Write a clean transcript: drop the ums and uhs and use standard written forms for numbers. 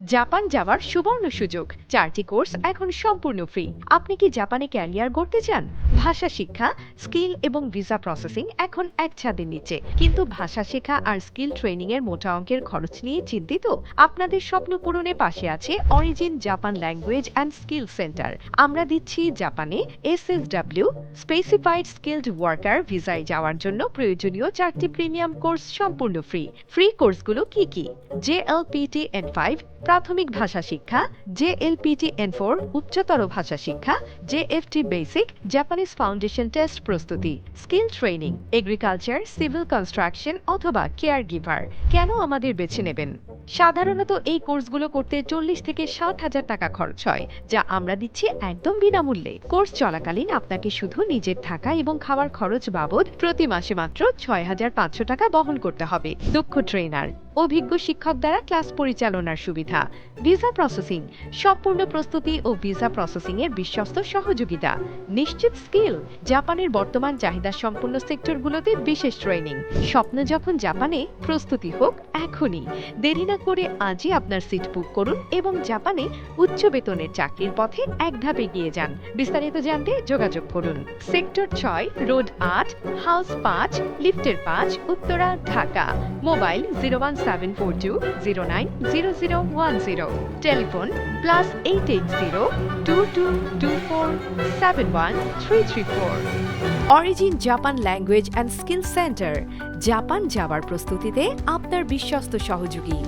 Japan যাওয়ার সুবর্ণ সুযোগ। 4টি কোর্স এখন সম্পূর্ণ ফ্রি। আপনি কি জাপানে ক্যারিয়ার গড়তে চান? ভাষা শিক্ষা, স্কিল এবং ভিসা প্রসেসিং এখন এক ছাদের নিচে। কিন্তু ভাষা শেখা আর স্কিল ট্রেনিং এর মোটা অঙ্কের খরচ নিয়ে চিন্তিত? আপনাদের স্বপ্ন পূরণে পাশে আছে origin Japan language and skill centre. আমরা দিচ্ছি জাপানে SSW স্পেসিফাইড স্কিলড ওয়ার্কার ভিসায় যাওয়ার জন্য প্রয়োজনীয় 4টি প্রিমিয়াম কোর্স সম্পূর্ণ ফ্রি। ফ্রি কোর্সগুলো কি কি? JLPT N5 প্রাথমিক ভাষা শিক্ষা, JLPT N4 উচ্চতর ভাষা শিক্ষা, JFT basic Japanese foundation test প্রস্তুতি, skill training, agriculture, civil construction অথবা কেয়ার গিভার। কেন আমাদের বেছে নেবেন? সাধারণত এই কোর্সগুলো করতে 40 থেকে 60,000 টাকা খরচ হয়, যা আমরা দিচ্ছি একদম বিনামূল্যে। কোর্স চলাকালীন আপনাকে শুধু নিজের থাকা এবং খাওয়ার খরচ বাবদ প্রতি মাসে মাত্র 6,500 টাকা বহন করতে হবে। দক্ষ ট্রেনার, অভিজ্ঞ শিক্ষক দ্বারা ক্লাস পরিচালনার সুবিধা, ভিসা প্রসেসিং, সম্পূর্ণ প্রস্তুতি ও ভিসা প্রসেসিং এর বিশ্বস্ত সহযোগিতা, নিশ্চিত স্কিল, জাপানের বর্তমান চাহিদা সম্পন্ন সেক্টরগুলোতে বিশেষ ট্রেনিং। স্বপ্ন যখন জাপানে, প্রস্তুতি হোক এখনই। দেরি না করে আজই আপনার সিট বুক করুন এবং জাপানে উচ্চ বেতনের চাকরির পথে এক ধাপ এগিয়ে যান। বিস্তারিত জানতে যোগাযোগ করুন। সেক্টর 6, রোড 8, হাউস 5, লিফটের 5, Uttara, Dhaka. Mobile 01742090010। Telephone +88022247134। Origin Japan language and skill centre, Japan যাওয়ার প্রস্তুতিতে আপনার বিশ্বস্ত সহযোগী।